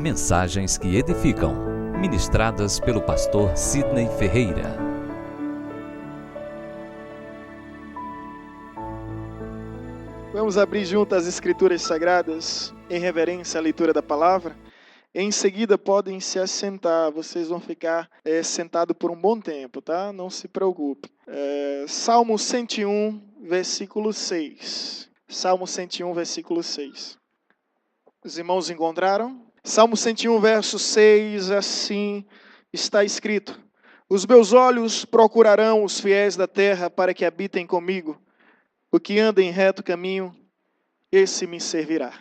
Mensagens que edificam, ministradas pelo pastor Sidney Ferreira. Vamos abrir juntas as Escrituras Sagradas em reverência à leitura da palavra. Em seguida podem se assentar, vocês vão ficar sentados por um bom tempo, tá? Não se preocupe. Salmo 101, versículo 6. Salmo 101, versículo 6. Os irmãos encontraram? Salmo 101, verso 6, assim está escrito: Os meus olhos procurarão os fiéis da terra para que habitem comigo. O que anda em reto caminho, esse me servirá.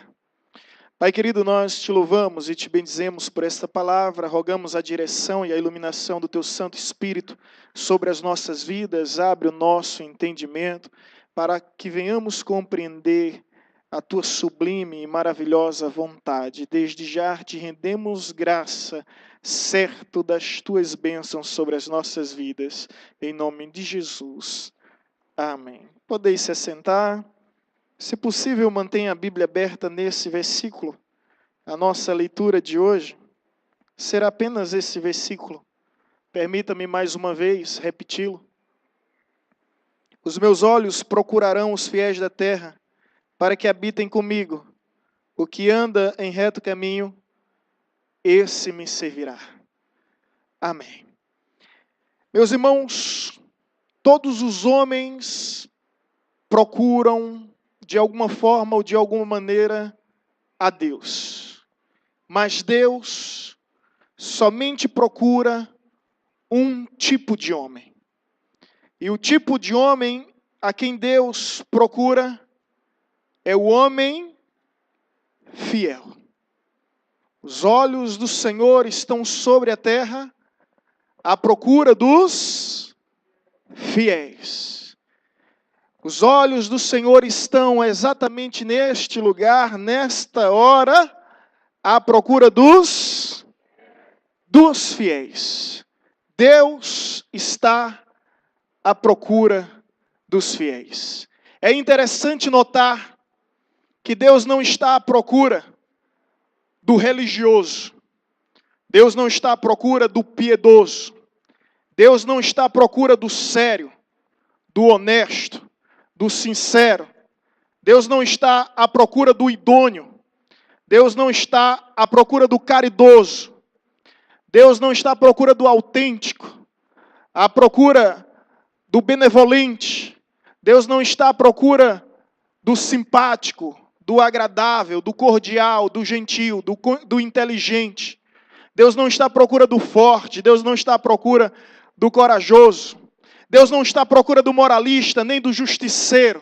Pai querido, nós te louvamos e te bendizemos por esta palavra, rogamos a direção e a iluminação do teu Santo Espírito sobre as nossas vidas, abre o nosso entendimento para que venhamos compreender a tua sublime e maravilhosa vontade. Desde já te rendemos graça, certo das tuas bênçãos sobre as nossas vidas, em nome de Jesus. Amém. Podeis se assentar. Se possível, mantenha a Bíblia aberta nesse versículo. A nossa leitura de hoje será apenas esse versículo. Permita-me mais uma vez repeti-lo. Os meus olhos procurarão os fiéis da terra, para que habitem comigo. O que anda em reto caminho, esse me servirá. Amém. Meus irmãos, todos os homens procuram, de alguma forma ou de alguma maneira, a Deus. Mas Deus somente procura um tipo de homem. E o tipo de homem a quem Deus procura é o homem fiel. Os olhos do Senhor estão sobre a terra à procura dos fiéis. Os olhos do Senhor estão exatamente neste lugar, nesta hora, à procura dos fiéis. Deus está à procura dos fiéis. É interessante notar que Deus não está à procura do religioso. Deus não está à procura do piedoso. Deus não está à procura do sério, do honesto, do sincero. Deus não está à procura do idôneo. Deus não está à procura do caridoso. Deus não está à procura do autêntico, à procura do benevolente. Deus não está à procura do simpático, do agradável, do cordial, do gentil, do inteligente. Deus não está à procura do forte. Deus não está à procura do corajoso. Deus não está à procura do moralista, nem do justiceiro.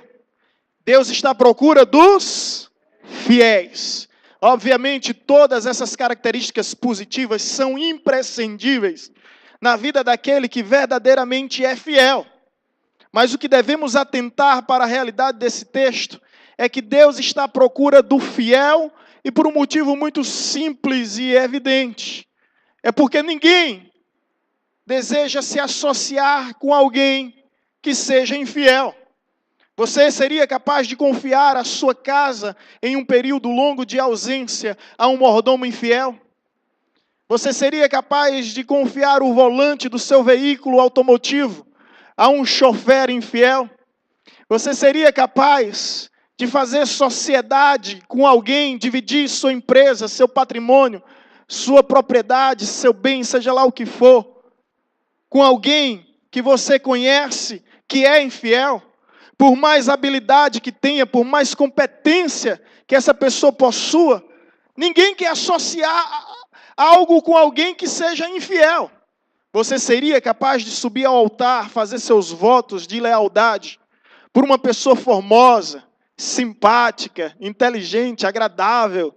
Deus está à procura dos fiéis. Obviamente, todas essas características positivas são imprescindíveis na vida daquele que verdadeiramente é fiel. Mas o que devemos atentar para a realidade desse texto é que Deus está à procura do fiel e por um motivo muito simples e evidente. É porque ninguém deseja se associar com alguém que seja infiel. Você seria capaz de confiar a sua casa em um período longo de ausência a um mordomo infiel? Você seria capaz de confiar o volante do seu veículo automotivo a um chofer infiel? Você seria capaz de fazer sociedade com alguém, dividir sua empresa, seu patrimônio, sua propriedade, seu bem, seja lá o que for, com alguém que você conhece que é infiel? Por mais habilidade que tenha, por mais competência que essa pessoa possua, ninguém quer associar algo com alguém que seja infiel. Você seria capaz de subir ao altar, fazer seus votos de lealdade por uma pessoa formosa, simpática, inteligente, agradável,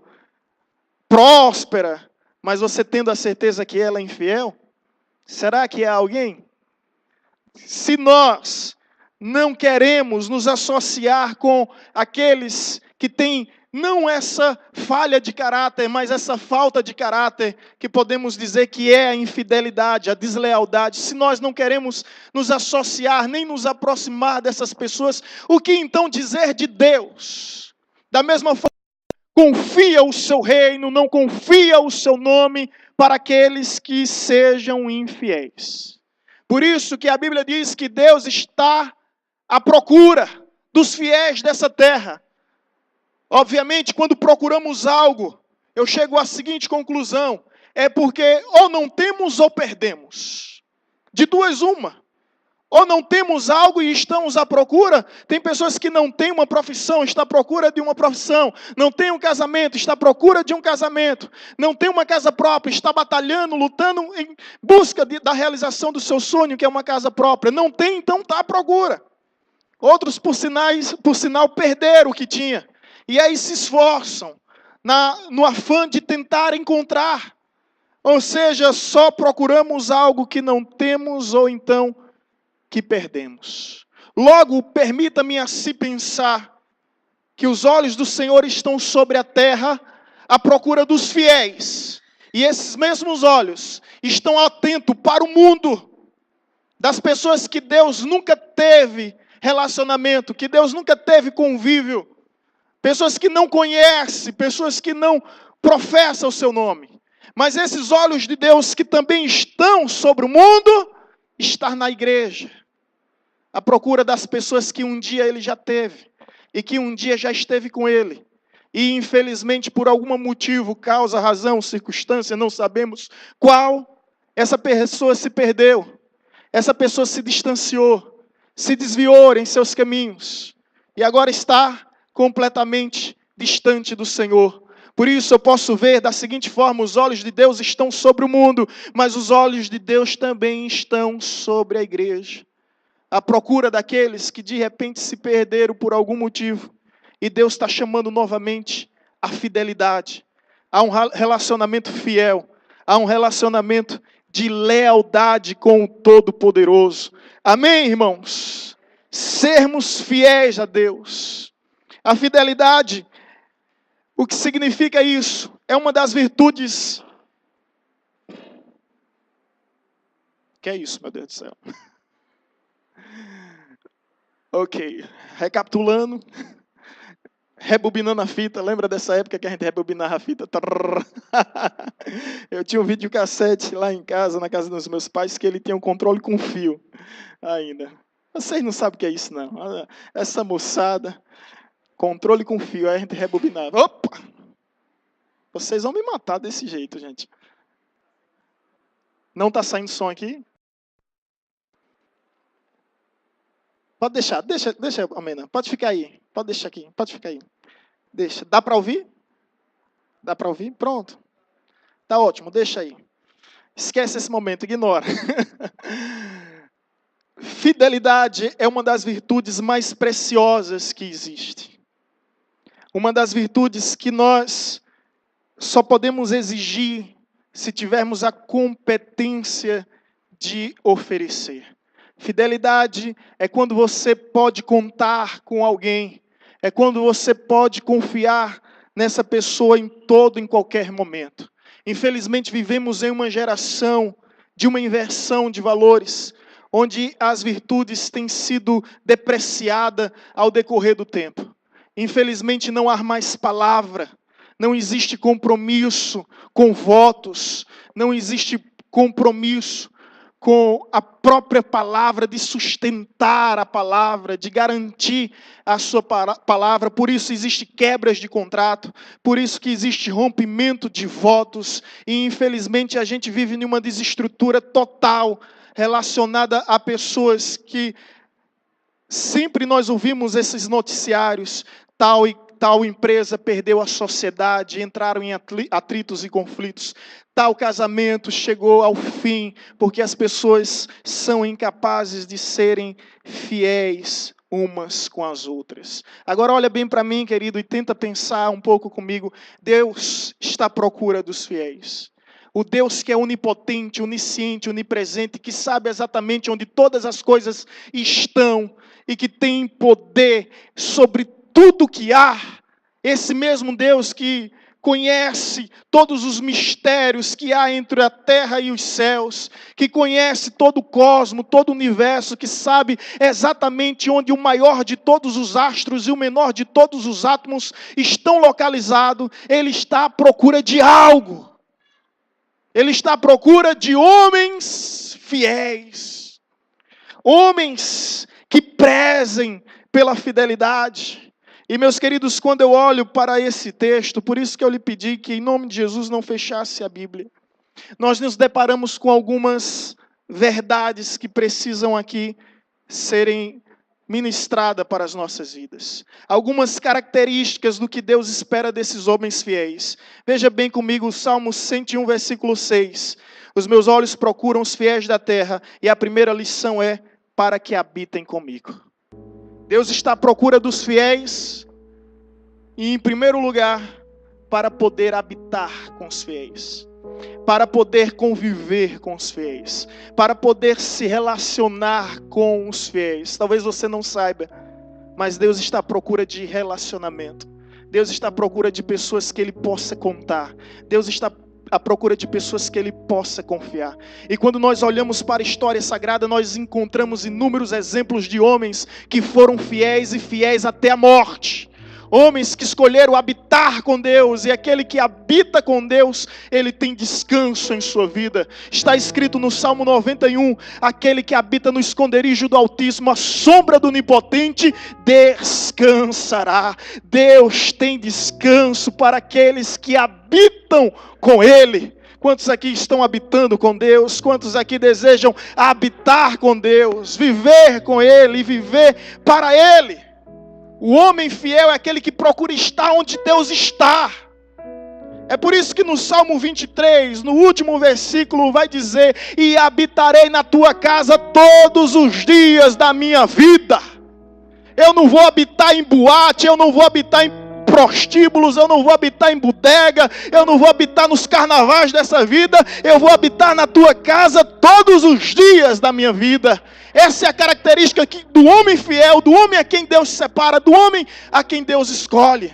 próspera, mas você tendo a certeza que ela é infiel? Será que é alguém? Se nós não queremos nos associar com aqueles que têm não essa falha de caráter, mas essa falta de caráter, que podemos dizer que é a infidelidade, a deslealdade. Se nós não queremos nos associar, nem nos aproximar dessas pessoas, o que então dizer de Deus? Da mesma forma, confia o seu reino, não confia o seu nome para aqueles que sejam infiéis. Por isso que a Bíblia diz que Deus está à procura dos fiéis dessa terra. Obviamente, quando procuramos algo, eu chego à seguinte conclusão: é porque ou não temos ou perdemos. De duas, uma. Ou não temos algo e estamos à procura. Tem pessoas que não têm uma profissão, está à procura de uma profissão. Não tem um casamento, está à procura de um casamento. Não tem uma casa própria, está batalhando, lutando em busca da realização do seu sonho, que é uma casa própria. Não tem, então está à procura. Outros, por sinal, perderam o que tinha. E aí se esforçam no afã de tentar encontrar. Ou seja, só procuramos algo que não temos ou então que perdemos. Logo, permita-me assim pensar que os olhos do Senhor estão sobre a terra à procura dos fiéis. E esses mesmos olhos estão atentos para o mundo, das pessoas que Deus nunca teve relacionamento, que Deus nunca teve convívio, pessoas que não conhecem, pessoas que não professam o seu nome. Mas esses olhos de Deus que também estão sobre o mundo, estar na igreja, à procura das pessoas que um dia ele já teve, e que um dia já esteve com ele, e infelizmente por algum motivo, causa, razão, circunstância, não sabemos qual, essa pessoa se perdeu, essa pessoa se distanciou, se desviou em seus caminhos, e agora está completamente distante do Senhor. Por isso eu posso ver da seguinte forma: os olhos de Deus estão sobre o mundo, mas os olhos de Deus também estão sobre a igreja. À procura daqueles que de repente se perderam por algum motivo. E Deus está chamando novamente a fidelidade, a um relacionamento fiel, a um relacionamento de lealdade com o Todo-Poderoso. Amém, irmãos? Sermos fiéis a Deus. A fidelidade, o que significa isso? É uma das virtudes. Que é isso, meu Deus do céu? Ok, recapitulando, rebobinando a fita. Lembra dessa época que a gente rebobinava a fita? Eu tinha um videocassete lá em casa, na casa dos meus pais, que ele tinha um controle com fio ainda. Vocês não sabem o que é isso, não. Essa moçada, controle com fio, aí a gente rebobinava. Opa! Vocês vão me matar desse jeito, gente. Não está saindo som aqui? Pode deixar, deixa, Amena. Pode ficar aí. Pode deixar aqui, pode ficar aí. Deixa. Dá para ouvir? Dá para ouvir? Pronto. Tá ótimo, deixa aí. Esquece esse momento, ignora. Fidelidade é uma das virtudes mais preciosas que existe. Uma das virtudes que nós só podemos exigir se tivermos a competência de oferecer. Fidelidade é quando você pode contar com alguém, é quando você pode confiar nessa pessoa em qualquer momento. Infelizmente vivemos em uma geração de uma inversão de valores, onde as virtudes têm sido depreciadas ao decorrer do tempo. Infelizmente não há mais palavra, não existe compromisso com votos, não existe compromisso com a própria palavra, de sustentar a palavra, de garantir a sua palavra. Por isso existe quebras de contrato, por isso que existe rompimento de votos, e infelizmente a gente vive em uma desestrutura total relacionada a pessoas que sempre nós ouvimos esses noticiários, tal empresa perdeu a sociedade, entraram em atritos e conflitos. Tal casamento chegou ao fim, porque as pessoas são incapazes de serem fiéis umas com as outras. Agora olha bem para mim, querido, e tenta pensar um pouco comigo. Deus está à procura dos fiéis. O Deus que é onipotente, onisciente, onipresente, que sabe exatamente onde todas as coisas estão e que tem poder sobre tudo que há. Esse mesmo Deus que conhece todos os mistérios que há entre a terra e os céus, que conhece todo o cosmos, todo o universo, que sabe exatamente onde o maior de todos os astros e o menor de todos os átomos estão localizados, ele está à procura de algo. Ele está à procura de homens fiéis, homens que prezem pela fidelidade. E meus queridos, quando eu olho para esse texto, por isso que eu lhe pedi que em nome de Jesus não fechasse a Bíblia, nós nos deparamos com algumas verdades que precisam aqui serem ministradas para as nossas vidas. Algumas características do que Deus espera desses homens fiéis. Veja bem comigo o Salmo 101, versículo 6. Os meus olhos procuram os fiéis da terra, e a primeira lição é: para que habitem comigo. Deus está à procura dos fiéis e, em primeiro lugar, para poder habitar com os fiéis, para poder conviver com os fiéis, para poder se relacionar com os fiéis. Talvez você não saiba, mas Deus está à procura de relacionamento. Deus está à procura de pessoas que Ele possa contar. Deus está à procura de pessoas que Ele possa confiar. E quando nós olhamos para a história sagrada, nós encontramos inúmeros exemplos de homens que foram fiéis e fiéis até a morte. Homens que escolheram habitar com Deus, e aquele que habita com Deus, ele tem descanso em sua vida. Está escrito no Salmo 91, aquele que habita no esconderijo do Altíssimo, a sombra do Onipotente, descansará. Deus tem descanso para aqueles que habitam com Ele. Quantos aqui estão habitando com Deus? Quantos aqui desejam habitar com Deus, viver com Ele e viver para Ele? O homem fiel é aquele que procura estar onde Deus está. É por isso que no Salmo 23, no último versículo, vai dizer: e habitarei na tua casa todos os dias da minha vida. Eu não vou habitar em boate, eu não vou habitar em prostíbulos, eu não vou habitar em bodega, eu não vou habitar nos carnavais dessa vida, eu vou habitar na tua casa todos os dias da minha vida. Essa é a característica do homem fiel, do homem a quem Deus separa, do homem a quem Deus escolhe.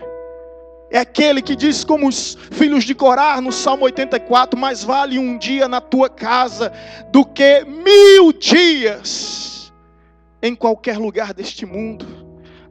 É aquele que diz como os filhos de Corá no Salmo 84, mais vale um dia na tua casa do que 1000 dias em qualquer lugar deste mundo.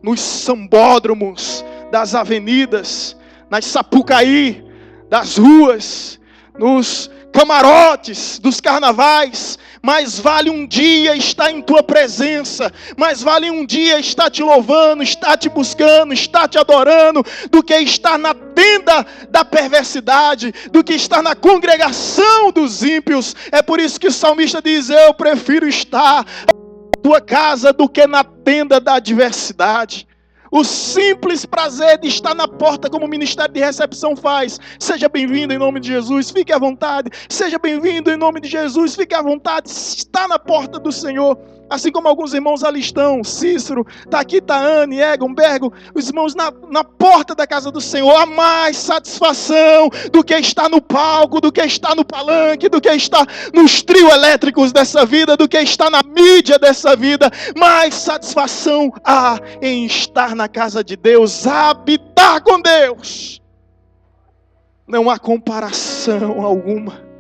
Nos sambódromos das avenidas, nas Sapucaí, das ruas, nos camarotes dos carnavais. Mais vale um dia estar em tua presença, mais vale um dia estar te louvando, estar te buscando, estar te adorando, do que estar na tenda da perversidade, do que estar na congregação dos ímpios. É por isso que o salmista diz: eu prefiro estar na tua casa do que na tenda da adversidade. O simples prazer de estar na porta, como o ministério de recepção faz. Seja bem-vindo em nome de Jesus, fique à vontade. Seja bem-vindo em nome de Jesus, fique à vontade. Está na porta do Senhor. Assim como alguns irmãos ali estão, Cícero, está aqui, está Anne, Egon, Bergo, os irmãos na porta da casa do Senhor. Há mais satisfação do que estar no palco, do que estar no palanque, do que estar nos trios elétricos dessa vida, do que estar na mídia dessa vida. Mais satisfação há em estar na casa de Deus, habitar com Deus. Não há comparação alguma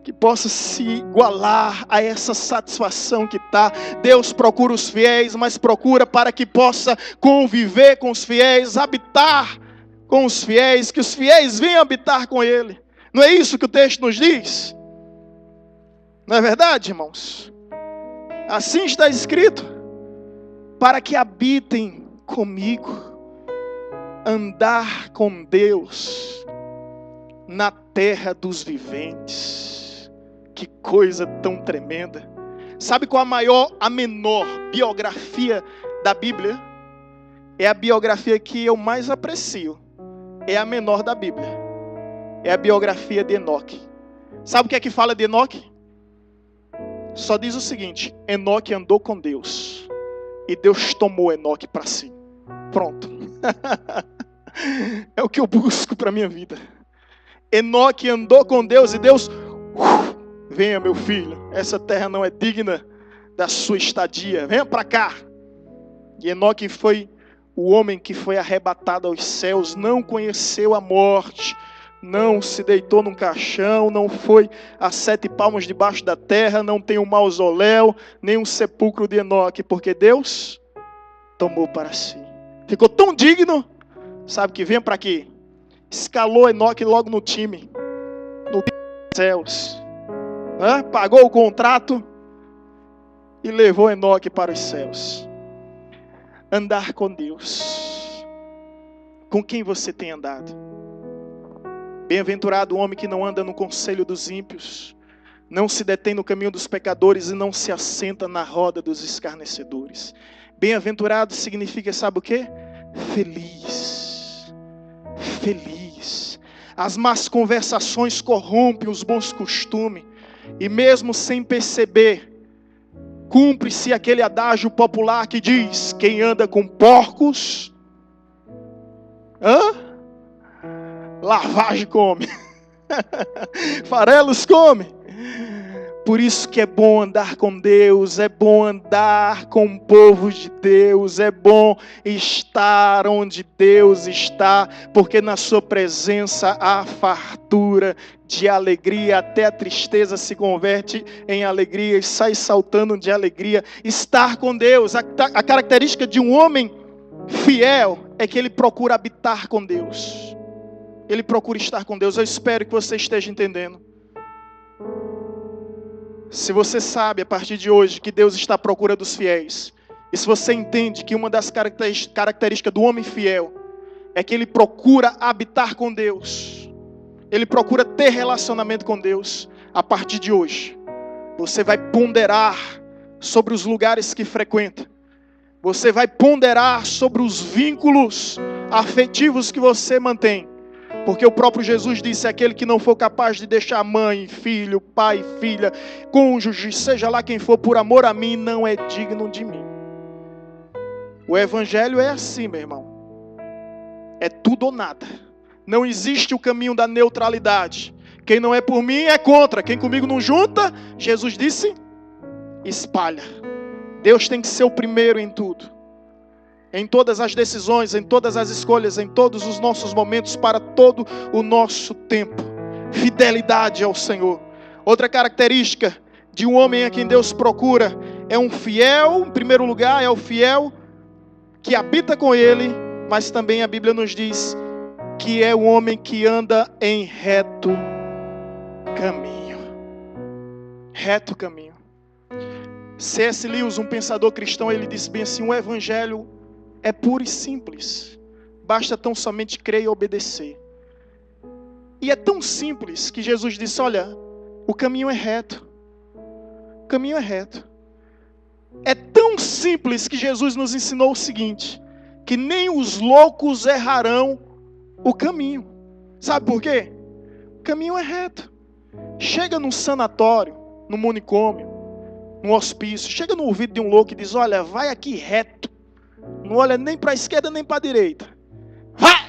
que possa se igualar a essa satisfação que está. Deus procura os fiéis, mas procura para que possa conviver com os fiéis, habitar com os fiéis, que os fiéis venham habitar com Ele. Não é isso que o texto nos diz? Não é verdade, irmãos? Assim está escrito: para que habitem comigo, andar com Deus na terra dos viventes. Que coisa tão tremenda. Sabe qual a menor biografia da Bíblia? É a biografia que eu mais aprecio. É a menor da Bíblia. É a biografia de Enoque. Sabe o que é que fala de Enoque? Só diz o seguinte: Enoque andou com Deus e Deus tomou Enoque para si. Pronto. É o que eu busco para a minha vida. Enoque andou com Deus e Deus... venha, meu filho, essa terra não é digna da sua estadia, venha para cá. E Enoque foi O homem que foi arrebatado aos céus não conheceu a morte, não se deitou num caixão, não foi a 7 palmos debaixo da terra, não tem um mausoléu, nem um sepulcro de Enoque, porque Deus tomou para si. Ficou tão digno, sabe que vem para quê? Escalou Enoque logo no time, no céus. Pagou o contrato e levou Enoque para os céus. Andar com Deus. Com quem você tem andado? Bem-aventurado o homem que não anda no conselho dos ímpios, não se detém no caminho dos pecadores e não se assenta na roda dos escarnecedores. Bem-aventurado significa, sabe o quê? Feliz. Feliz. As más conversações corrompem os bons costumes e mesmo sem perceber, cumpre-se aquele adágio popular que diz: quem anda com porcos, lavagem come, farelos come. Por isso que é bom andar com Deus, é bom andar com o povo de Deus, é bom estar onde Deus está, porque na sua presença há fartura de alegria, até a tristeza se converte em alegria e sai saltando de alegria. Estar com Deus, a característica de um homem fiel é que ele procura habitar com Deus. Ele procura estar com Deus. Eu espero que você esteja entendendo. Se você sabe a partir de hoje que Deus está à procura dos fiéis, e se você entende que uma das características do homem fiel é que ele procura habitar com Deus, ele procura ter relacionamento com Deus, a partir de hoje, você vai ponderar sobre os lugares que frequenta, você vai ponderar sobre os vínculos afetivos que você mantém. Porque o próprio Jesus disse: aquele que não for capaz de deixar mãe, filho, pai, filha, cônjuge, seja lá quem for, por amor a mim, não é digno de mim. O evangelho é assim, meu irmão. É tudo ou nada. Não existe o caminho da neutralidade. Quem não é por mim é contra. Quem comigo não junta, Jesus disse, espalha. Deus tem que ser o primeiro em tudo. Em todas as decisões, em todas as escolhas, em todos os nossos momentos, para todo o nosso tempo. Fidelidade ao Senhor. Outra característica de um homem a quem Deus procura é um fiel, em primeiro lugar, é o fiel que habita com Ele, mas também a Bíblia nos diz que é o homem que anda em reto caminho. Reto caminho. C.S. Lewis, um pensador cristão, ele disse bem assim: o evangelho é puro e simples, basta tão somente crer e obedecer. E é tão simples que Jesus disse: olha, o caminho é reto. O caminho é reto. É tão simples que Jesus nos ensinou o seguinte: que nem os loucos errarão o caminho. Sabe por quê? O caminho é reto. Chega num sanatório, num manicômio, num hospício, chega no ouvido de um louco e diz: olha, vai aqui reto. Não olha nem para a esquerda nem para a direita. Vai!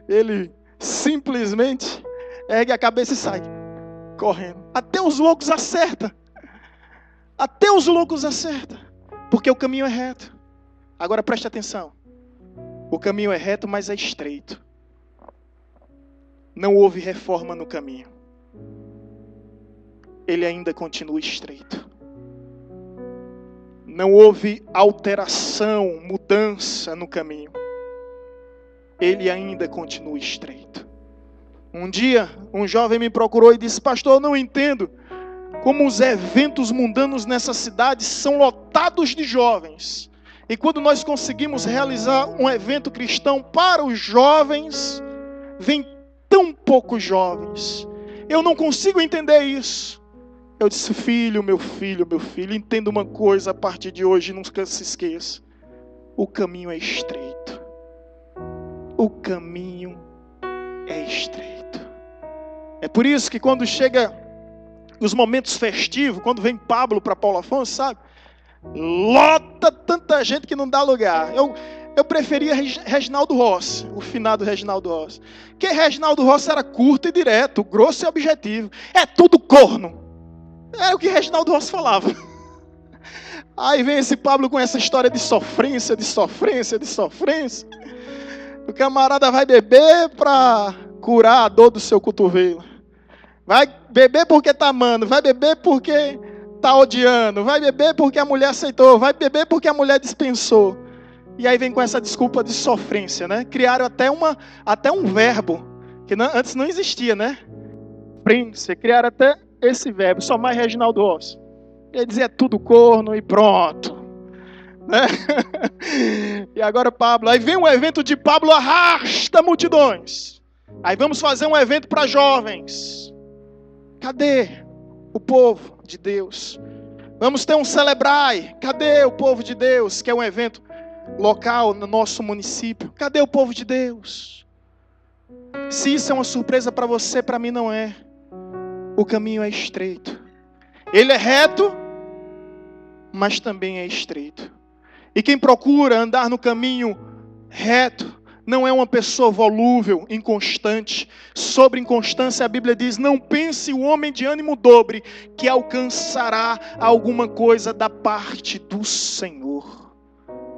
Ele simplesmente ergue a cabeça e sai correndo. Até os loucos acertam. Até os loucos acertam. Porque o caminho é reto. Agora preste atenção. O caminho é reto, mas é estreito. Não houve reforma no caminho. Ele ainda continua estreito. Não houve alteração, mudança no caminho. Ele ainda continua estreito. Um dia, um jovem me procurou e disse: pastor, eu não entendo como os eventos mundanos nessa cidade são lotados de jovens. E quando nós conseguimos realizar um evento cristão para os jovens, vem tão poucos jovens. Eu não consigo entender isso. Eu disse: meu filho, entenda uma coisa a partir de hoje, nunca se esqueça. O caminho é estreito. O caminho é estreito. É por isso que quando chega os momentos festivos, quando vem Pablo para Paulo Afonso, sabe? Lota tanta gente que não dá lugar. Eu preferia Reginaldo Rossi, o finado Reginaldo Rossi. Porque Reginaldo Rossi era curto e direto, grosso e objetivo. É tudo corno. Era o que Reginaldo Rossi falava. Aí vem esse Pablo com essa história de sofrência. O camarada vai beber para curar a dor do seu cotovelo. Vai beber porque tá amando, vai beber porque tá odiando, vai beber porque a mulher aceitou, vai beber porque a mulher dispensou. E aí vem com essa desculpa de sofrência, né? Criaram até um verbo, que antes não existia, né? Sofrência, criaram até esse verbo, só mais Reginaldo Rossi. Ele dizia, é tudo corno e pronto. Né? E agora Pablo, aí vem um evento de Pablo, arrasta multidões. Aí vamos fazer um evento para jovens. Cadê o povo de Deus? Vamos ter um Celebrai. Cadê o povo de Deus? Que é um evento local no nosso município. Cadê o povo de Deus? Se isso é uma surpresa para você, para mim não é. O caminho é estreito. Ele é reto, mas também é estreito. E quem procura andar no caminho reto não é uma pessoa volúvel, inconstante. Sobre inconstância a Bíblia diz, não pense o homem de ânimo dobre que alcançará alguma coisa da parte do Senhor.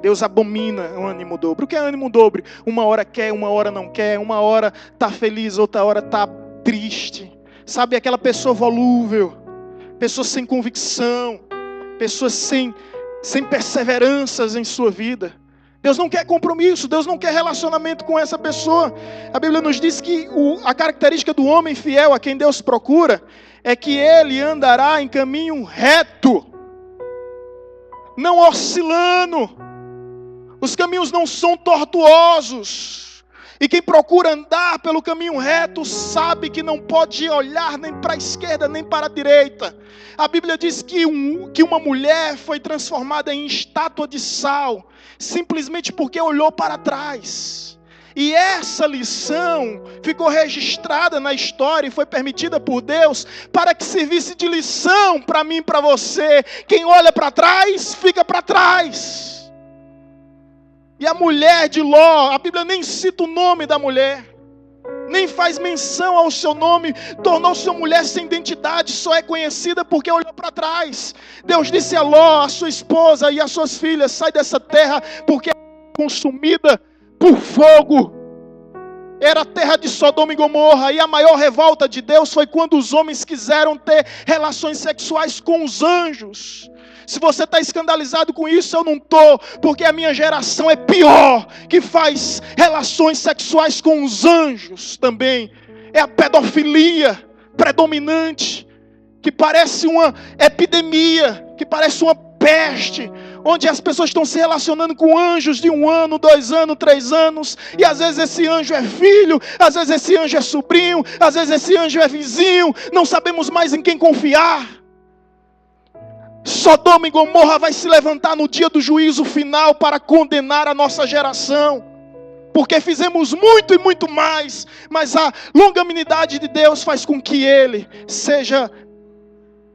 Deus abomina o ânimo dobre. O que é ânimo dobre? Uma hora quer, uma hora não quer, uma hora está feliz, outra hora está triste. Sabe, aquela pessoa volúvel, pessoa sem convicção, pessoa sem perseveranças em sua vida. Deus não quer compromisso, Deus não quer relacionamento com essa pessoa. A Bíblia nos diz que a característica do homem fiel a quem Deus procura é que ele andará em caminho reto, não oscilando. Os caminhos não são tortuosos. E quem procura andar pelo caminho reto sabe que não pode olhar nem para a esquerda nem para a direita. A Bíblia diz que uma mulher foi transformada em estátua de sal, simplesmente porque olhou para trás. E essa lição ficou registrada na história e foi permitida por Deus para que servisse de lição para mim e para você. Quem olha para trás, fica para trás. E a mulher de Ló, a Bíblia nem cita o nome da mulher, nem faz menção ao seu nome, tornou-se uma mulher sem identidade, só é conhecida porque olhou para trás. Deus disse a Ló, a sua esposa e as suas filhas, sai dessa terra porque é consumida por fogo. Era a terra de Sodoma e Gomorra, e a maior revolta de Deus foi quando os homens quiseram ter relações sexuais com os anjos. Se você está escandalizado com isso, eu não estou, porque a minha geração é pior, que faz relações sexuais com os anjos também. É a pedofilia predominante, que parece uma epidemia, que parece uma peste, onde as pessoas estão se relacionando com anjos de 1 ano, 2 anos, 3 anos, e às vezes esse anjo é filho, às vezes esse anjo é sobrinho, às vezes esse anjo é vizinho, não sabemos mais em quem confiar. Sodoma e Gomorra vai se levantar no dia do juízo final para condenar a nossa geração, porque fizemos muito e muito mais, mas a longanimidade de Deus faz com que Ele seja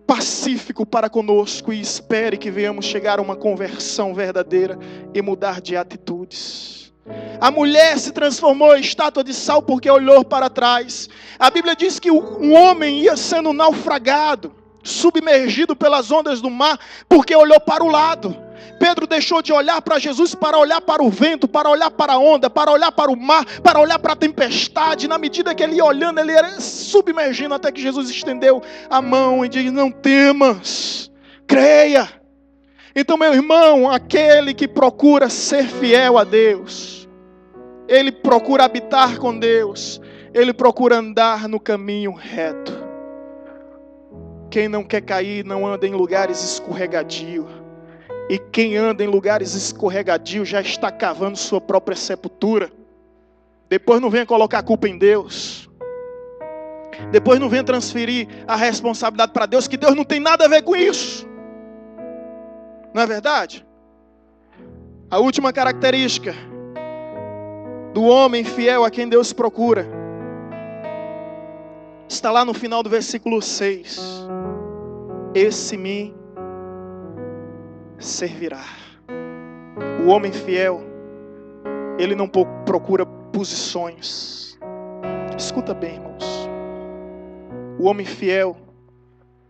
pacífico para conosco e espere que venhamos chegar a uma conversão verdadeira e mudar de atitudes. A mulher se transformou em estátua de sal porque olhou para trás. A Bíblia diz que um homem ia sendo naufragado, submergido pelas ondas do mar, porque olhou para o lado. Pedro deixou de olhar para Jesus para olhar para o vento, para olhar para a onda, para olhar para o mar, para olhar para a tempestade. Na medida que ele ia olhando, ele era submergindo, até que Jesus estendeu a mão e disse, não temas, creia. Então, meu irmão, aquele que procura ser fiel a Deus, ele procura habitar com Deus, ele procura andar no caminho reto. Quem não quer cair não anda em lugares escorregadios. E quem anda em lugares escorregadios já está cavando sua própria sepultura. Depois não venha colocar a culpa em Deus. Depois não venha transferir a responsabilidade para Deus, que Deus não tem nada a ver com isso. Não é verdade? A última característica do homem fiel a quem Deus procura está lá no final do versículo 6. Esse me servirá. O homem fiel, ele não procura posições. Escuta bem, irmãos. O homem fiel,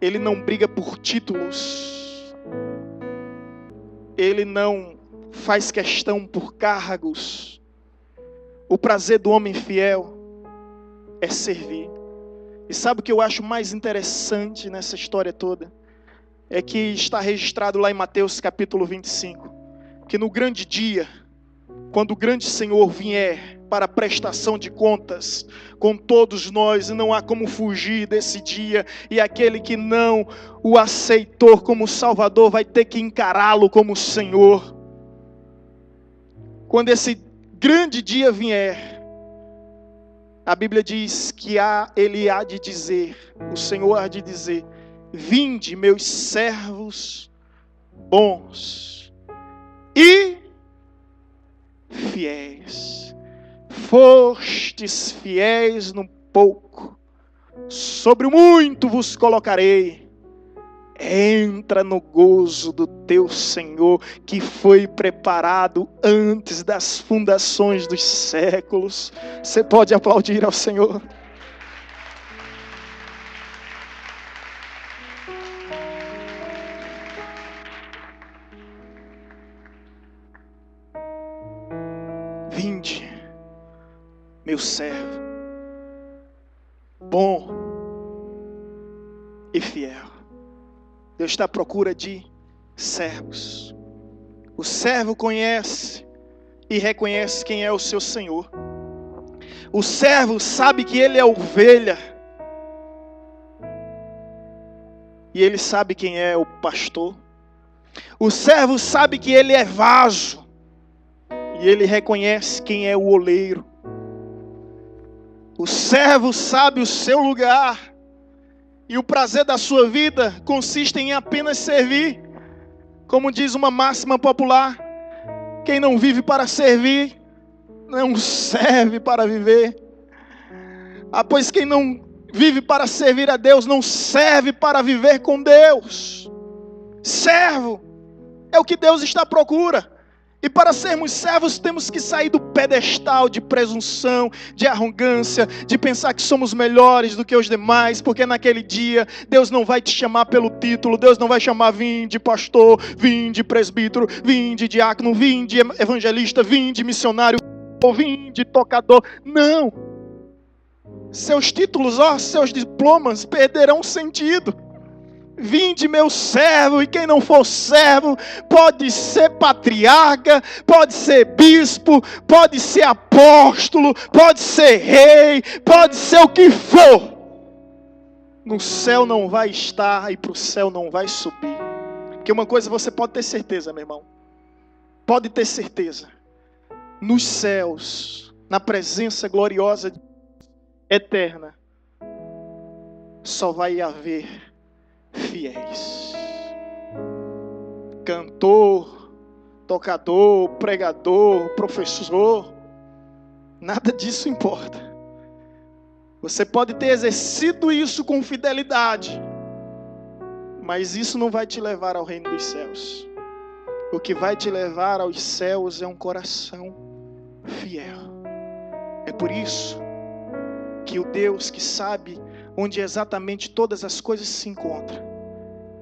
ele não briga por títulos. Ele não faz questão por cargos. O prazer do homem fiel é servir. E sabe o que eu acho mais interessante nessa história toda? É que está registrado lá em Mateus capítulo 25, que no grande dia, quando o grande Senhor vier para a prestação de contas com todos nós, e não há como fugir desse dia, e aquele que não o aceitou como Salvador vai ter que encará-lo como Senhor. Quando esse grande dia vier, a Bíblia diz que ele há de dizer, o Senhor há de dizer: vinde, meus servos bons e fiéis. Fostes fiéis no pouco, sobre o muito vos colocarei. Entra no gozo do teu Senhor, que foi preparado antes das fundações dos séculos. Você pode aplaudir ao Senhor? Vinde, meu servo, bom e fiel. Deus está à procura de servos. O servo conhece e reconhece quem é o seu Senhor. O servo sabe que ele é ovelha. E ele sabe quem é o pastor. O servo sabe que ele é vaso. E ele reconhece quem é o oleiro. O servo sabe o seu lugar. E o prazer da sua vida consiste em apenas servir. Como diz uma máxima popular: quem não vive para servir, não serve para viver. Pois quem não vive para servir a Deus, não serve para viver com Deus. Servo é o que Deus está à procura. E para sermos servos temos que sair do pedestal de presunção, de arrogância, de pensar que somos melhores do que os demais, porque naquele dia Deus não vai te chamar pelo título, Deus não vai chamar vinde pastor, vinde presbítero, vinde diácono, vinde evangelista, vinde missionário, vinde tocador. Não! Seus títulos, seus diplomas perderão sentido. Vinde, meu servo, e quem não for servo pode ser patriarca, pode ser bispo, pode ser apóstolo, pode ser rei, pode ser o que for. No céu não vai estar e para o céu não vai subir. Porque uma coisa você pode ter certeza, meu irmão. Pode ter certeza. Nos céus, na presença gloriosa eterna, só vai haver fiéis. Cantor, tocador, pregador, professor, nada disso importa. Você pode ter exercido isso com fidelidade, mas isso não vai te levar ao reino dos céus. O que vai te levar aos céus é um coração fiel. É por isso que o Deus que sabe onde exatamente todas as coisas se encontram,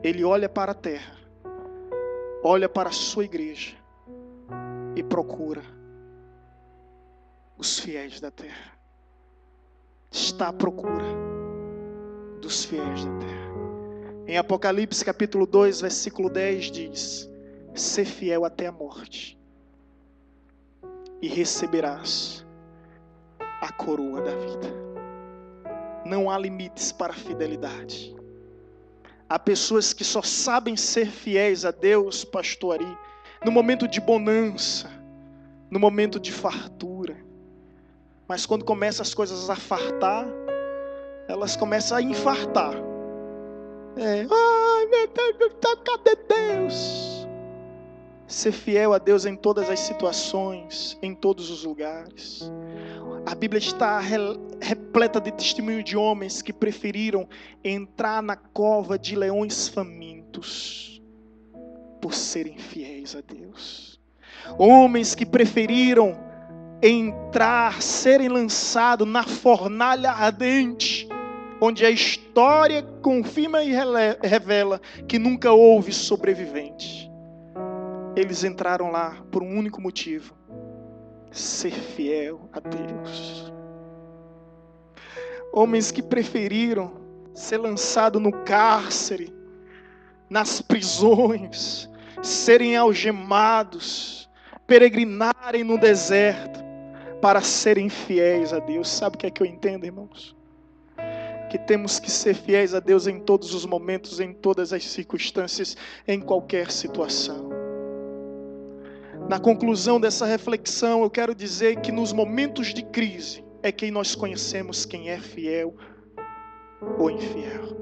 Ele olha para a terra, olha para a sua igreja e procura os fiéis da terra. Está à procura dos fiéis da terra. Em Apocalipse capítulo 2, versículo 10 diz: ser fiel até a morte e receberás a coroa da vida. Não há limites para a fidelidade. Há pessoas que só sabem ser fiéis a Deus, pastor Ari, no momento de bonança, no momento de fartura. Mas quando começam as coisas a fartar, elas começam a infartar. Ai meu Deus, cadê Deus? Ser fiel a Deus em todas as situações, em todos os lugares. A Bíblia está repleta de testemunho de homens que preferiram entrar na cova de leões famintos por serem fiéis a Deus. Homens que preferiram serem lançados na fornalha ardente, onde a história confirma e revela que nunca houve sobrevivente. Eles entraram lá por um único motivo: ser fiel a Deus. Homens que preferiram ser lançados no cárcere, nas prisões, serem algemados, peregrinarem no deserto, para serem fiéis a Deus. Sabe o que é que eu entendo, irmãos? Que temos que ser fiéis a Deus em todos os momentos, em todas as circunstâncias, em qualquer situação. Na conclusão dessa reflexão, eu quero dizer que nos momentos de crise é que nós conhecemos quem é fiel ou infiel.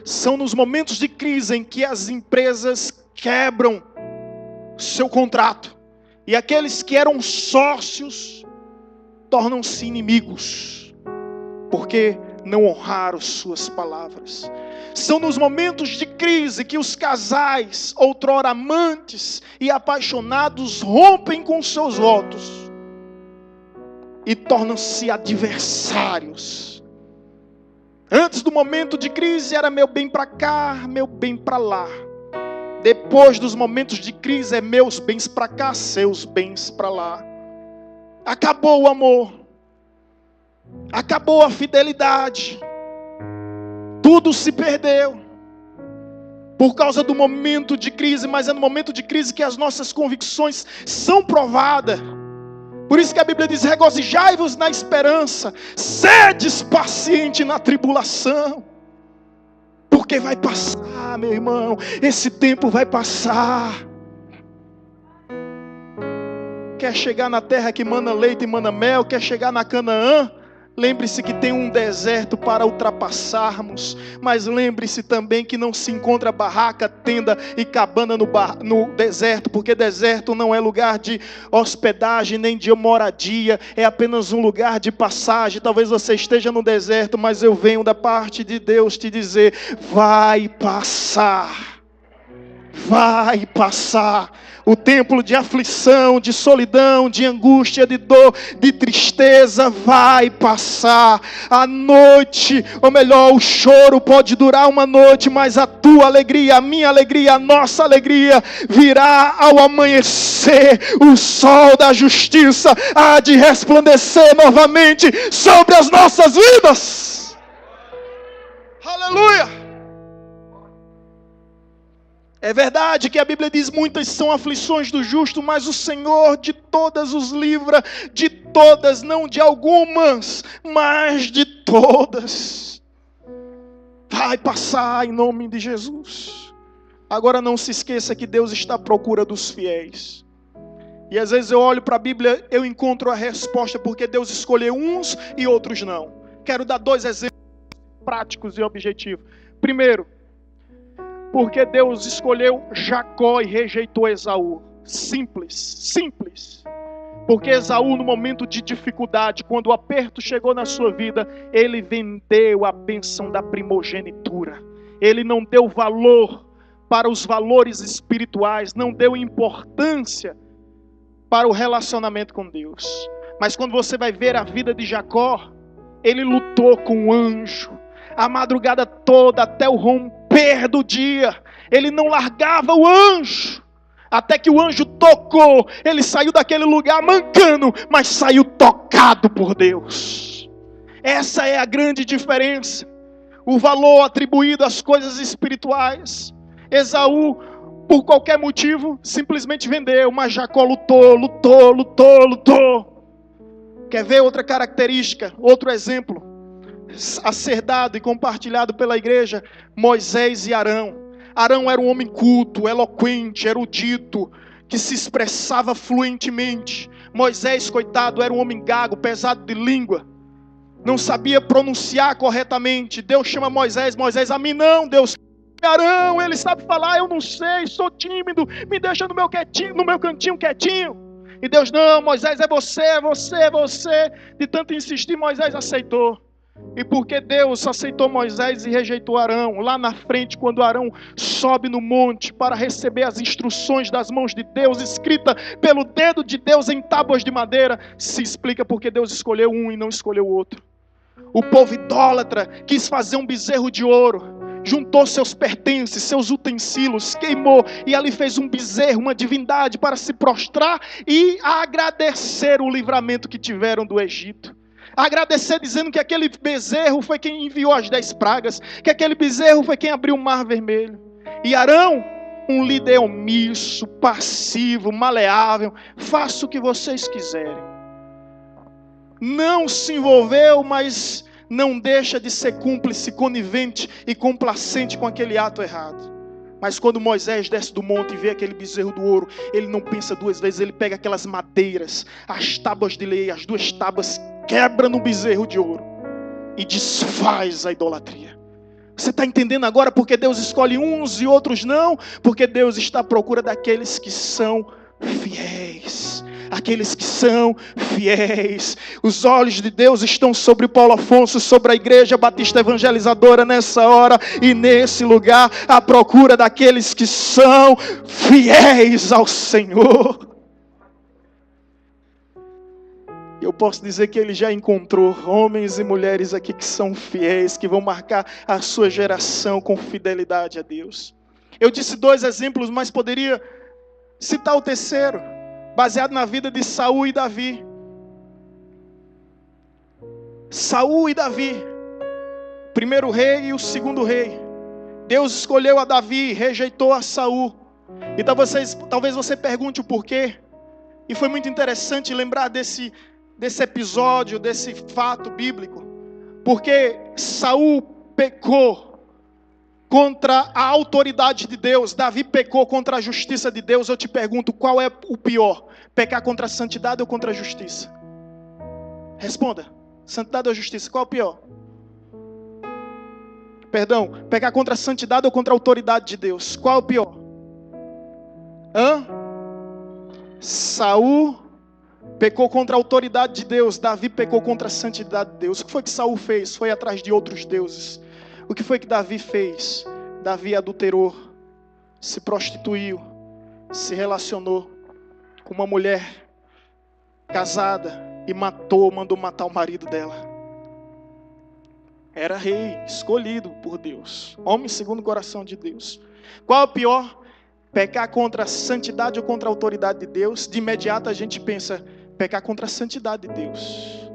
São nos momentos de crise em que as empresas quebram seu contrato e aqueles que eram sócios tornam-se inimigos, porque não honraram suas palavras. São nos momentos de crise que os casais, outrora amantes e apaixonados, rompem com seus votos e tornam-se adversários. Antes do momento de crise era meu bem para cá, meu bem para lá. Depois dos momentos de crise é meus bens para cá, seus bens para lá. Acabou o amor, acabou a fidelidade, tudo se perdeu por causa do momento de crise. Mas é no momento de crise que as nossas convicções são provadas. Por isso que a Bíblia diz: regozijai-vos na esperança, sedes paciente na tribulação, porque vai passar, meu irmão, esse tempo vai passar. Quer chegar na terra que mana leite e mana mel? Quer chegar na Canaã? Lembre-se que tem um deserto para ultrapassarmos. Mas lembre-se também que não se encontra barraca, tenda e cabana no deserto. Porque deserto não é lugar de hospedagem nem de moradia. É apenas um lugar de passagem. Talvez você esteja no deserto, mas eu venho da parte de Deus te dizer: vai passar. Vai passar. O tempo de aflição, de solidão, de angústia, de dor, de tristeza vai passar. A noite, ou melhor, o choro pode durar uma noite, mas a tua alegria, a minha alegria, a nossa alegria virá ao amanhecer. O sol da justiça há de resplandecer novamente sobre as nossas vidas. Aleluia! É verdade que a Bíblia diz: muitas são aflições do justo, mas o Senhor de todas os livra, de todas, não de algumas, mas de todas. Vai passar em nome de Jesus. Agora não se esqueça que Deus está à procura dos fiéis. E às vezes eu olho para a Bíblia, eu encontro a resposta, porque Deus escolheu uns e outros não. Quero dar 2 exemplos práticos e objetivos. Primeiro, porque Deus escolheu Jacó e rejeitou Esaú. Simples. Porque Esaú, no momento de dificuldade, quando o aperto chegou na sua vida, ele vendeu a bênção da primogenitura. Ele não deu valor para os valores espirituais, não deu importância para o relacionamento com Deus. Mas quando você vai ver a vida de Jacó, ele lutou com o anjo a madrugada toda até o romper do dia. Ele não largava o anjo, até que o anjo tocou. Ele saiu daquele lugar mancando, mas saiu tocado por Deus. Essa é a grande diferença. O valor atribuído às coisas espirituais. Esaú, por qualquer motivo, simplesmente vendeu, mas Jacó lutou. Quer ver outra característica, outro exemplo a ser dado e compartilhado pela igreja? Moisés e Arão. Arão era um homem culto, eloquente, erudito, que se expressava fluentemente. Moisés, coitado, era um homem gago, pesado de língua, não sabia pronunciar corretamente. Deus chama Moisés: a mim não, Deus. Arão, ele sabe falar, eu não sei, sou tímido, me deixa no meu cantinho quietinho. E Deus: não, Moisés, é você. De tanto insistir, Moisés aceitou. E porque Deus aceitou Moisés e rejeitou Arão, lá na frente, quando Arão sobe no monte para receber as instruções das mãos de Deus, escrita pelo dedo de Deus em tábuas de madeira, se explica porque Deus escolheu um e não escolheu o outro. O povo idólatra quis fazer um bezerro de ouro, juntou seus pertences, seus utensílios, queimou e ali fez um bezerro, uma divindade para se prostrar e agradecer o livramento que tiveram do Egito. Agradecer dizendo que aquele bezerro foi quem enviou as 10 pragas, que aquele bezerro foi quem abriu o mar vermelho. E Arão, um líder omisso, passivo, maleável, faça o que vocês quiserem. Não se envolveu, mas não deixa de ser cúmplice, conivente e complacente com aquele ato errado. Mas quando Moisés desce do monte e vê aquele bezerro do ouro, ele não pensa 2 vezes, ele pega aquelas madeiras, as tábuas de lei, as 2 tábuas, quebra no bezerro de ouro e desfaz a idolatria. Você está entendendo agora porque Deus escolhe uns e outros não? Porque Deus está à procura daqueles que são fiéis. Aqueles que são fiéis. Os olhos de Deus estão sobre Paulo Afonso, sobre a Igreja Batista Evangelizadora nessa hora e nesse lugar, à procura daqueles que são fiéis ao Senhor. Eu posso dizer que ele já encontrou homens e mulheres aqui que são fiéis, que vão marcar a sua geração com fidelidade a Deus. Eu disse 2 exemplos, mas poderia citar o terceiro, baseado na vida de Saul e Davi. Saul e Davi, o primeiro rei e o segundo rei. Deus escolheu a Davi, rejeitou a Saul. Então talvez você pergunte o porquê. E foi muito interessante lembrar desse episódio, desse fato bíblico. Porque Saul pecou contra a autoridade de Deus. Davi pecou contra a justiça de Deus. Eu te pergunto, qual é o pior? Pecar contra a santidade ou contra a justiça? Responda. Santidade ou justiça? Qual é o pior? Perdão, pecar contra a santidade ou contra a autoridade de Deus? Qual é o pior? Saul pecou contra a autoridade de Deus. Davi pecou contra a santidade de Deus. O que foi que Saul fez? Foi atrás de outros deuses. O que foi que Davi fez? Davi adulterou, se prostituiu, se relacionou com uma mulher casada e mandou matar o marido dela. Era rei, escolhido por Deus, homem segundo o coração de Deus. Qual é o pior? Pecar contra a santidade ou contra a autoridade de Deus? De imediato a gente pensa, pecar contra a santidade de Deus.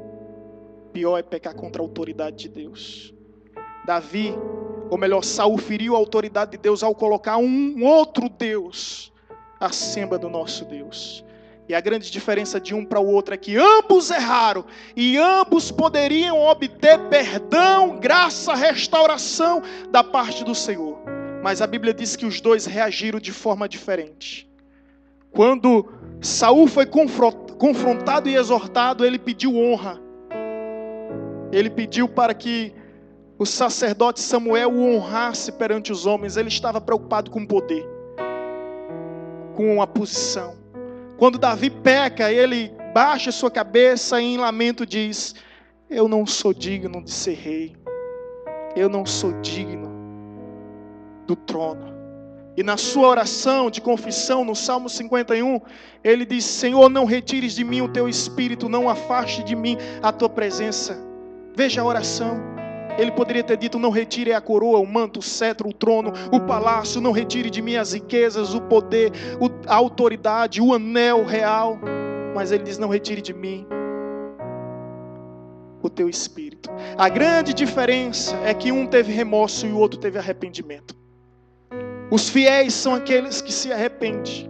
Pior é pecar contra a autoridade de Deus. Davi, ou melhor, Saul feriu a autoridade de Deus ao colocar um outro Deus acima do nosso Deus. E a grande diferença de um para o outro é que ambos erraram e ambos poderiam obter perdão, graça, restauração da parte do Senhor. Mas a Bíblia diz que os dois reagiram de forma diferente. Quando Saul foi confrontado e exortado, ele pediu honra. Ele pediu para que o sacerdote Samuel o honrasse perante os homens. Ele estava preocupado com o poder, com a posição. Quando Davi peca, ele baixa sua cabeça e em lamento diz: eu não sou digno de ser rei. Eu não sou digno do trono. E na sua oração de confissão, no Salmo 51, ele diz: Senhor, não retires de mim o teu espírito, não afaste de mim a tua presença. Veja a oração. Ele poderia ter dito: não retire a coroa, o manto, o cetro, o trono, o palácio, não retire de mim as riquezas, o poder, a autoridade, o anel real. Mas ele diz: não retire de mim o teu espírito. A grande diferença é que um teve remorso e o outro teve arrependimento. Os fiéis são aqueles que se arrependem,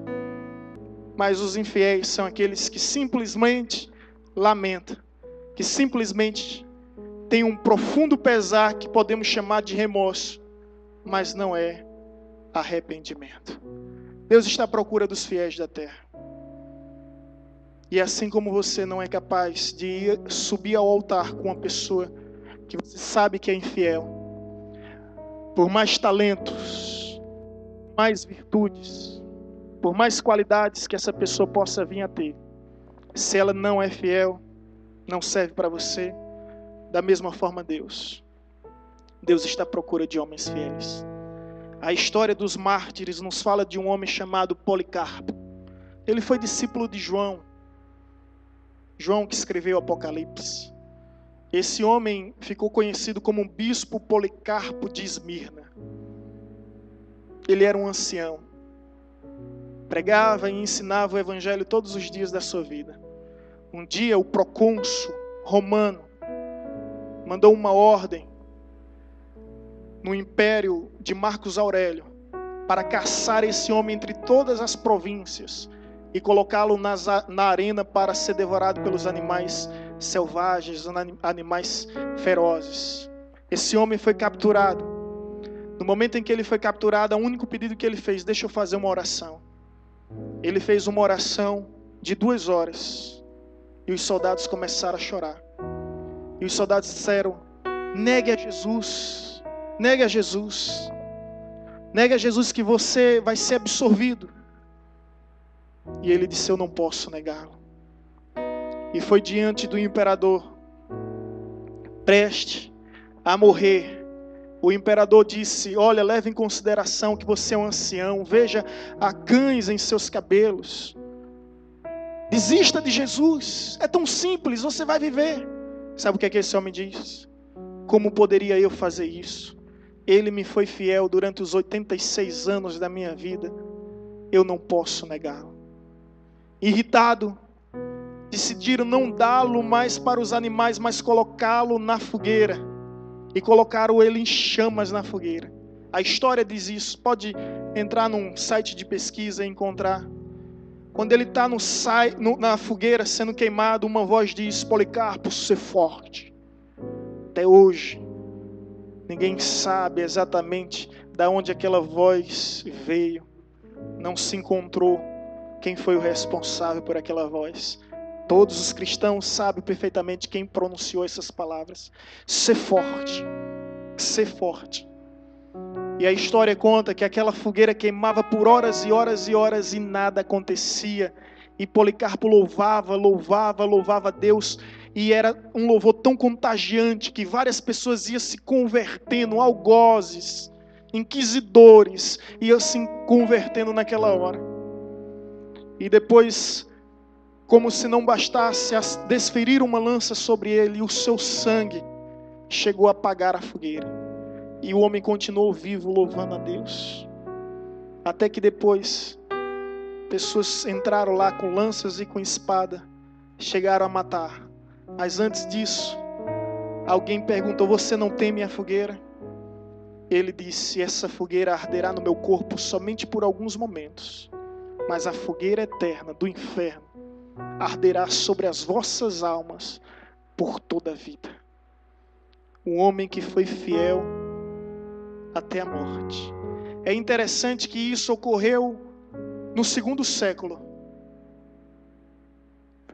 mas os infiéis são aqueles que simplesmente lamentam, que simplesmente tem um profundo pesar que podemos chamar de remorso, mas não é arrependimento. Deus está à procura dos fiéis da terra. E assim como você não é capaz de subir ao altar com uma pessoa que você sabe que é infiel, por mais talentos, mais virtudes, por mais qualidades que essa pessoa possa vir a ter, se ela não é fiel, não serve para você. Da mesma forma Deus está à procura de homens fiéis. A história dos mártires nos fala de um homem chamado Policarpo. Ele foi discípulo de João que escreveu o Apocalipse. Esse homem ficou conhecido como um bispo Policarpo de Esmirna. Ele era um ancião. Pregava e ensinava o evangelho todos os dias da sua vida. Um dia o procônsul romano mandou uma ordem no império de Marcos Aurélio para caçar esse homem entre todas as províncias e colocá-lo na arena para ser devorado pelos animais selvagens, animais ferozes. Esse homem foi capturado. No momento em que ele foi capturado, o único pedido que ele fez: deixa eu fazer uma oração. Ele fez uma oração de 2 horas. E os soldados começaram a chorar. E os soldados disseram: negue a Jesus. Negue a Jesus. Negue a Jesus que você vai ser absorvido. E ele disse: eu não posso negá-lo. E foi diante do imperador, preste a morrer. O imperador disse: olha, leve em consideração que você é um ancião. Veja, há cães em seus cabelos. Desista de Jesus. É tão simples, você vai viver. Sabe o que é que esse homem diz? Como poderia eu fazer isso? Ele me foi fiel durante os 86 anos da minha vida. Eu não posso negá-lo. Irritado, decidiram não dá-lo mais para os animais, mas colocá-lo na fogueira. E colocaram ele em chamas na fogueira. A história diz isso. Pode entrar num site de pesquisa e encontrar. Quando ele está na fogueira sendo queimado, uma voz diz: Policarpo, ser forte. Até hoje, ninguém sabe exatamente de onde aquela voz veio. Não se encontrou quem foi o responsável por aquela voz. Todos os cristãos sabem perfeitamente quem pronunciou essas palavras. Ser forte. Ser forte. E a história conta que aquela fogueira queimava por horas e horas e horas e nada acontecia. E Policarpo louvava a Deus. E era um louvor tão contagiante que várias pessoas iam se convertendo, algozes, inquisidores, iam se convertendo naquela hora. E depois, como se não bastasse, desferiram uma lança sobre ele e o seu sangue chegou a apagar a fogueira. E o homem continuou vivo, louvando a Deus. Até que depois, pessoas entraram lá com lanças e com espada, chegaram a matar. Mas antes disso, alguém perguntou: você não teme a fogueira? Ele disse: essa fogueira arderá no meu corpo somente por alguns momentos, mas a fogueira eterna do inferno arderá sobre as vossas almas por toda a vida. Um homem que foi fiel até a morte. É interessante que isso ocorreu no 2º século.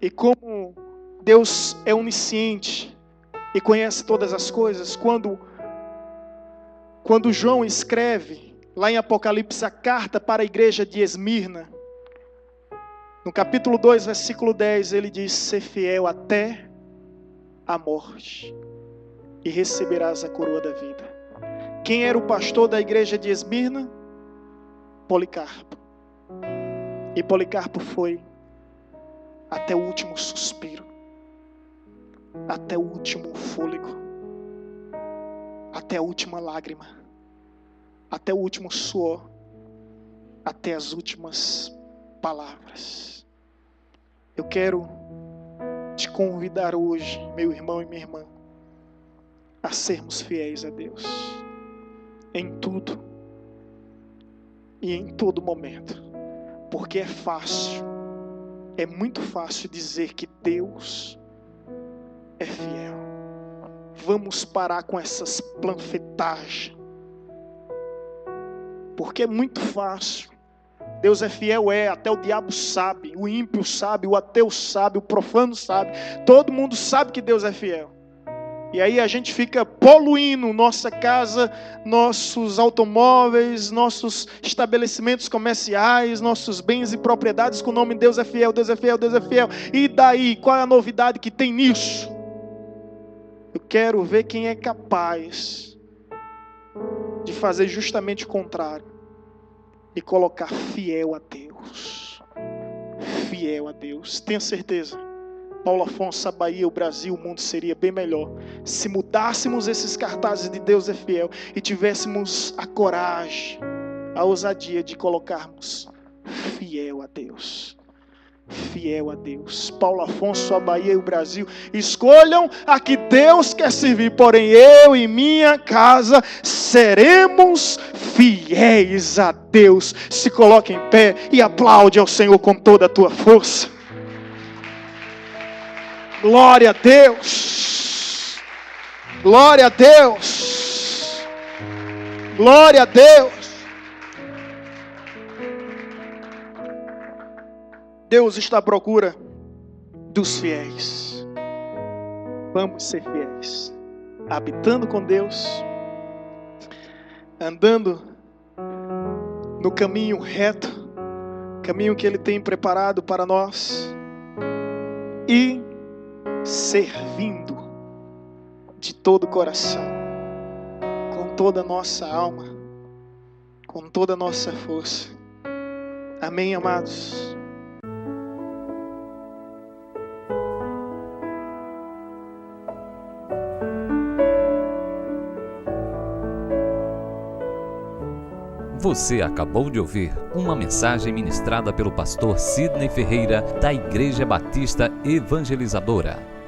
E como Deus é onisciente e conhece todas as coisas, quando João escreve lá em Apocalipse a carta para a igreja de Esmirna, no capítulo 2, versículo 10, ele diz: ser fiel até a morte e receberás a coroa da vida. Quem era o pastor da igreja de Esmirna? Policarpo. E Policarpo foi até o último suspiro, até o último fôlego, até a última lágrima, até o último suor, até as últimas palavras. Eu quero te convidar hoje, meu irmão e minha irmã, a sermos fiéis a Deus em tudo e em todo momento, porque é fácil, é muito fácil dizer que Deus é fiel. Vamos parar com essas planfetagens, porque é muito fácil. Deus é fiel, até o diabo sabe, o ímpio sabe, o ateu sabe, o profano sabe, todo mundo sabe que Deus é fiel. E aí a gente fica poluindo nossa casa, nossos automóveis, nossos estabelecimentos comerciais, nossos bens e propriedades com o nome Deus é fiel, Deus é fiel, Deus é fiel. E daí, qual é a novidade que tem nisso? Eu quero ver quem é capaz de fazer justamente o contrário e colocar fiel a Deus. Fiel a Deus. Tenha certeza, Paulo Afonso, a Bahia, o Brasil, o mundo seria bem melhor se mudássemos esses cartazes de Deus é fiel e tivéssemos a coragem, a ousadia de colocarmos fiel a Deus. Fiel a Deus. Paulo Afonso, a Bahia e o Brasil, escolham a que Deus quer servir, porém eu e minha casa seremos fiéis a Deus. Se coloque em pé e aplaude ao Senhor com toda a tua força. Glória a Deus. Glória a Deus. Glória a Deus. Deus está à procura dos fiéis. Vamos ser fiéis. Habitando com Deus. Andando no caminho reto. Caminho que Ele tem preparado para nós. E servindo de todo o coração. Com toda a nossa alma. Com toda a nossa força. Amém, amados? Você acabou de ouvir uma mensagem ministrada pelo pastor Sidney Ferreira, da Igreja Batista Evangelizadora.